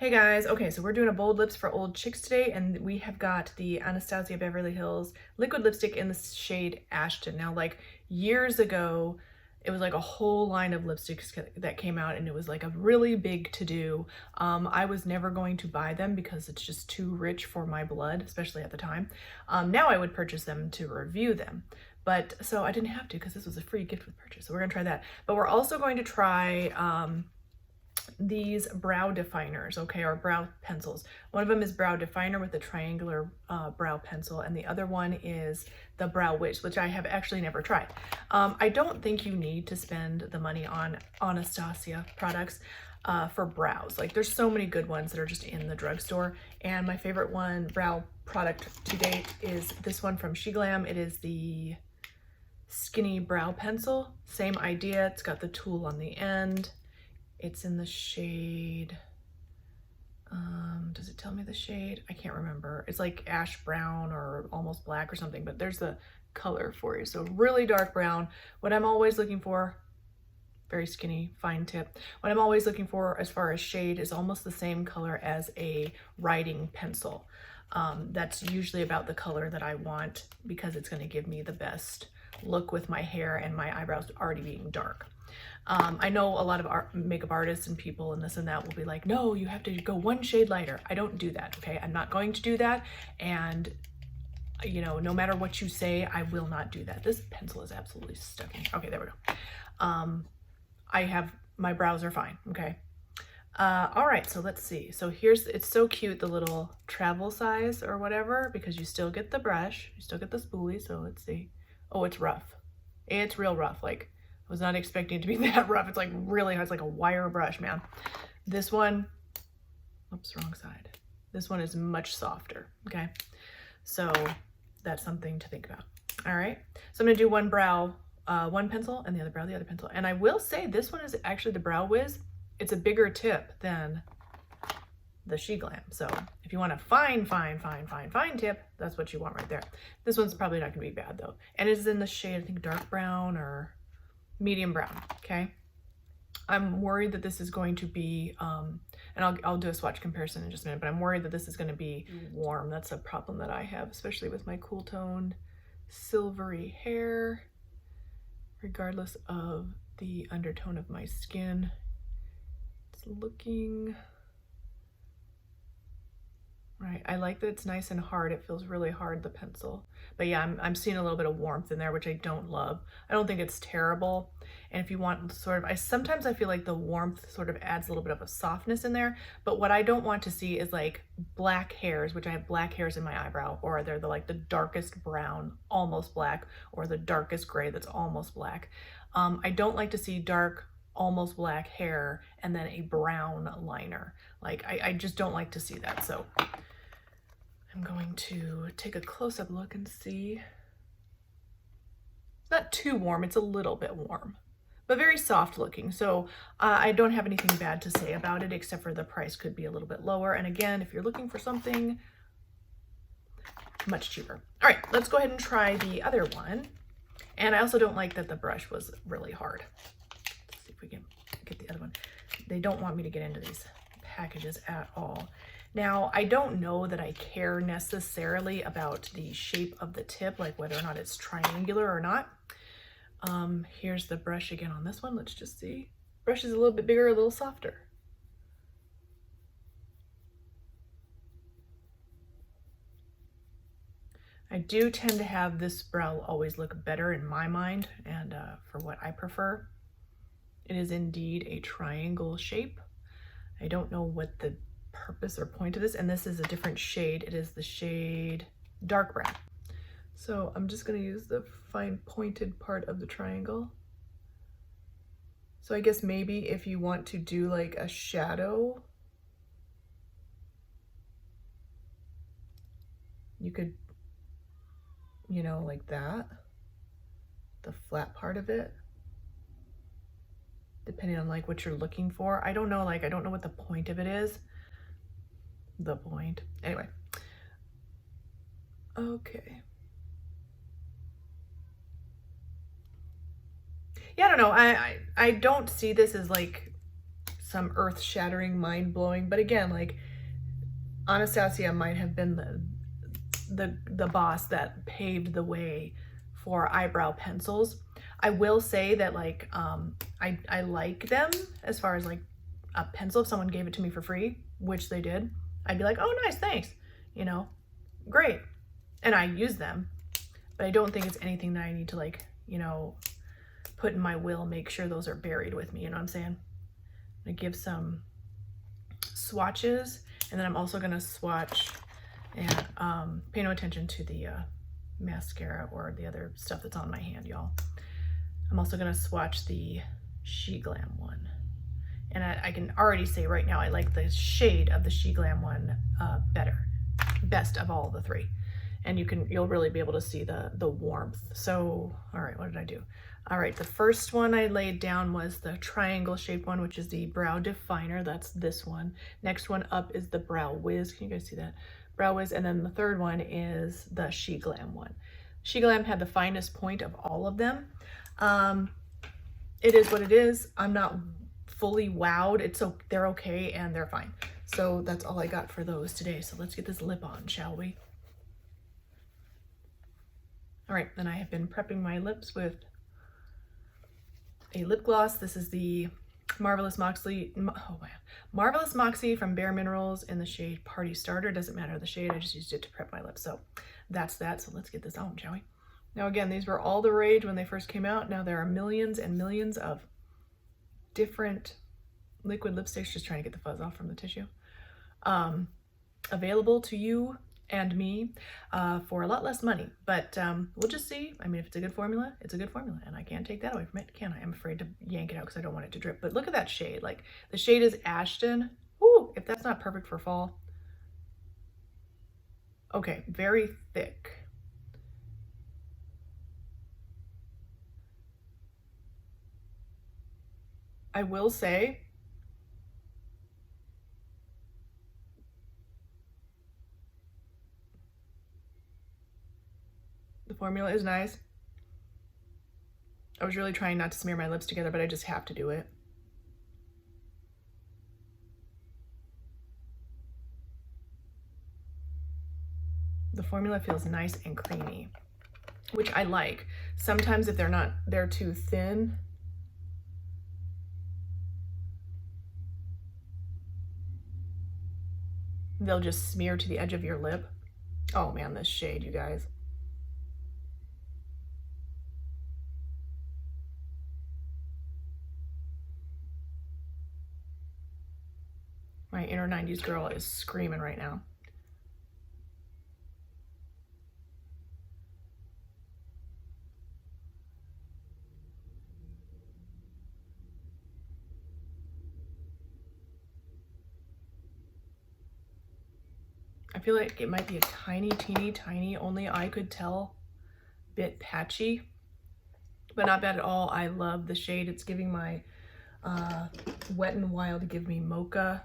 Hey guys, okay, so we're doing a bold lips for old chicks today, and we have got the Anastasia Beverly Hills Liquid Lipstick in the shade Ashton. Now, like years ago, it was like a whole line of lipsticks that came out, and it was like a really big to-do. I was never going to buy them because it's just too rich for my blood, especially at the time. Now I would purchase them to review them. But so I didn't have to because this was a free gift with purchase. So we're gonna try that. But we're also going to try these brow definers, okay, or brow pencils. One of them is brow definer with a triangular brow pencil, and the other one is the brow wiz, which I have actually never tried. I don't think you need to spend the money on Anastasia products for brows. Like, there's so many good ones that are just in the drugstore, and my favorite one brow product to date is this one from SheGlam. It is the skinny brow pencil. Same idea, it's got the tool on the end. It's in the shade, does it tell me the shade? I can't remember. It's like ash brown or almost black or something, but there's the color for you. So really dark brown. What I'm always looking for, very skinny, fine tip. What I'm always looking for as far as shade is almost the same color as a writing pencil. That's usually about the color that I want because it's gonna give me the best look with my hair and my eyebrows already being dark. I know a lot of makeup artists and people and this and that will be like, no, you have to go one shade lighter. I don't do that, okay? I'm not going to do that. And, you know, no matter what you say, I will not do that. This pencil is absolutely stuck in. Okay, there we go. My brows are fine, okay? All right, so let's see. So it's so cute, the little travel size or whatever, because you still get the brush, you still get the spoolie, so let's see. Oh, it's rough. It's real rough, like, I was not expecting it to be that rough. It's like really hard. It's like a wire brush, man. This one, oops, wrong side. This one is much softer, okay? So that's something to think about. All right, so I'm gonna do one brow, one pencil, and the other brow, the other pencil. And I will say this one is actually the Brow Wiz. It's a bigger tip than the SheGlam. So if you want a fine tip, that's what you want right there. This one's probably not gonna be bad though. And it's in the shade, I think, dark brown or medium brown, okay? I'm worried that this is going to be, and I'll do a swatch comparison in just a minute, but I'm worried that this is gonna be warm. That's a problem that I have, especially with my cool toned silvery hair, regardless of the undertone of my skin. It's looking, right, I like that it's nice and hard. It feels really hard, the pencil. But yeah, I'm seeing a little bit of warmth in there, which I don't love. I don't think it's terrible. And if you want sort of, sometimes I feel like the warmth sort of adds a little bit of a softness in there. But what I don't want to see is like black hairs, which I have black hairs in my eyebrow, or they're like the darkest brown, almost black, or the darkest gray that's almost black. I don't like to see dark, almost black hair and then a brown liner. Like, I just don't like to see that. So I'm going to take a close-up look and see. It's not too warm, it's a little bit warm, but very soft looking. So I don't have anything bad to say about it, except for the price could be a little bit lower. And again, if you're looking for something much cheaper. All right, let's go ahead and try the other one. And I also don't like that the brush was really hard. Let's see if we can get the other one. They don't want me to get into these packages at all. Now, I don't know that I care necessarily about the shape of the tip, like whether or not it's triangular or not. Here's the brush again on this one. Let's just see. Brush is a little bit bigger, a little softer. I do tend to have this brow always look better in my mind and for what I prefer. It is indeed a triangle shape. I don't know what the purpose or point of this, and this is a different shade. It is the shade dark brown. So I'm just going to use the fine pointed part of the triangle. So I guess maybe if you want to do like a shadow, you could, you know, like that, the flat part of it, depending on like what you're looking for. I don't know, like, I don't know what the point of it is. The point. Anyway. Okay. Yeah, I don't know. I don't see this as like some earth-shattering, mind-blowing, but again, like Anastasia might have been the boss that paved the way for eyebrow pencils. I will say that like I like them as far as like a pencil. If someone gave it to me for free, which they did, I'd be like, oh nice, thanks, you know, great. And I use them, but I don't think it's anything that I need to like, you know, put in my will, make sure those are buried with me, you know what I'm saying? I'm gonna give some swatches, and then I'm also gonna swatch and pay no attention to the mascara or the other stuff that's on my hand, y'all. I'm also gonna swatch the She Glam one. And I can already say right now, I like the shade of the She Glam one best of all the three. And you'll really be able to see the warmth. So, all right, what did I do? All right, the first one I laid down was the triangle shaped one, which is the Brow Definer. That's this one. Next one up is the Brow Wiz. Can you guys see that? Brow Wiz. And then the third one is the She Glam one. She Glam had the finest point of all of them. It is what it is. I'm not fully wowed. They're okay and they're fine. So that's all I got for those today. So let's get this lip on, shall we? All right, then I have been prepping my lips with a lip gloss. This is the Marvelous Moxie from Bare Minerals in the shade Party Starter. Doesn't matter the shade, I just used it to prep my lips. So that's that. So let's get this on, shall we? Now again, these were all the rage when they first came out. Now there are millions and millions of different liquid lipsticks, just trying to get the fuzz off from the tissue, available to you and me for a lot less money. But we'll just see. I mean, if it's a good formula, it's a good formula, and I can't take that away from it, can I? I'm afraid to yank it out because I don't want it to drip. But look at that shade. Like, the shade is Ashton. Ooh, if that's not perfect for fall. Okay, very thick. I will say, the formula is nice. I was really trying not to smear my lips together, but I just have to do it. The formula feels nice and creamy, which I like. Sometimes if they're too thin, they'll just smear to the edge of your lip. Oh man, this shade, you guys. My inner 90s girl is screaming right now. I feel like it might be a tiny, teeny, tiny, only I could tell, bit patchy, but not bad at all. I love the shade. It's giving my Wet n Wild Give Me Mocha,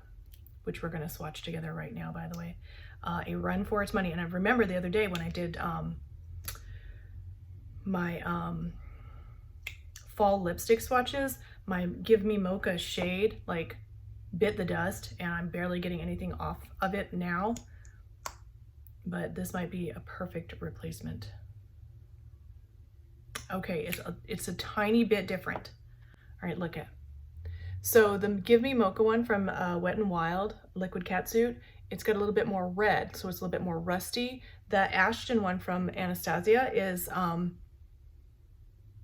which we're gonna swatch together right now, by the way, a run for its money. And I remember the other day when I did my fall lipstick swatches, my Give Me Mocha shade like bit the dust, and I'm barely getting anything off of it now. But this might be a perfect replacement. Okay, it's a tiny bit different. All right, look at. So the Give Me Mocha one from Wet n Wild Liquid Catsuit, it's got a little bit more red, so it's a little bit more rusty. The Ashton one from Anastasia is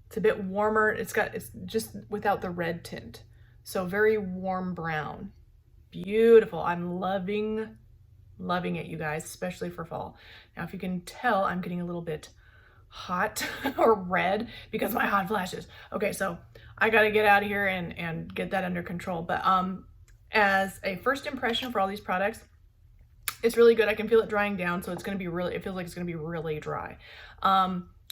it's a bit warmer. It's just without the red tint, so very warm brown. Beautiful. I'm loving it, you guys, especially for fall. Now, if you can tell, I'm getting a little bit hot or red because of my hot flashes. Okay, so I got to get out of here and get that under control. But as a first impression for all these products, it's really good. I can feel it drying down, so it's going to be really, it feels like it's going to be really dry.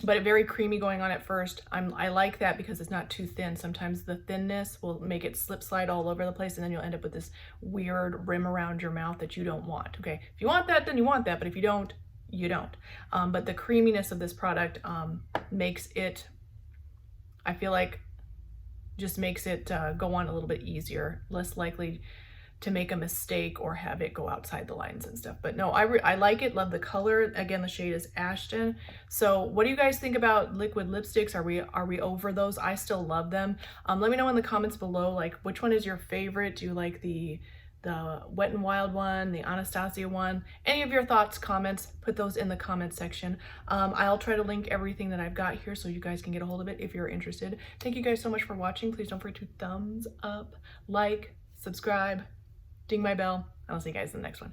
But very creamy going on at first. I like that because it's not too thin. Sometimes the thinness will make it slip slide all over the place, and then you'll end up with this weird rim around your mouth that you don't want. Okay, if you want that, then you want that, but if you don't, you don't. But the creaminess of this product makes it, I feel like, just makes it go on a little bit easier, less likely to make a mistake or have it go outside the lines and stuff. But no, I like it, love the color. Again, the shade is Ashton. So what do you guys think about liquid lipsticks? Are we over those? I still love them. Let me know in the comments below, like, which one is your favorite? Do you like the Wet n Wild one, the Anastasia one? Any of your thoughts, comments, put those in the comment section. I'll try to link everything that I've got here so you guys can get a hold of it if you're interested. Thank you guys so much for watching. Please don't forget to thumbs up, like, subscribe, ding my bell. I'll see you guys in the next one.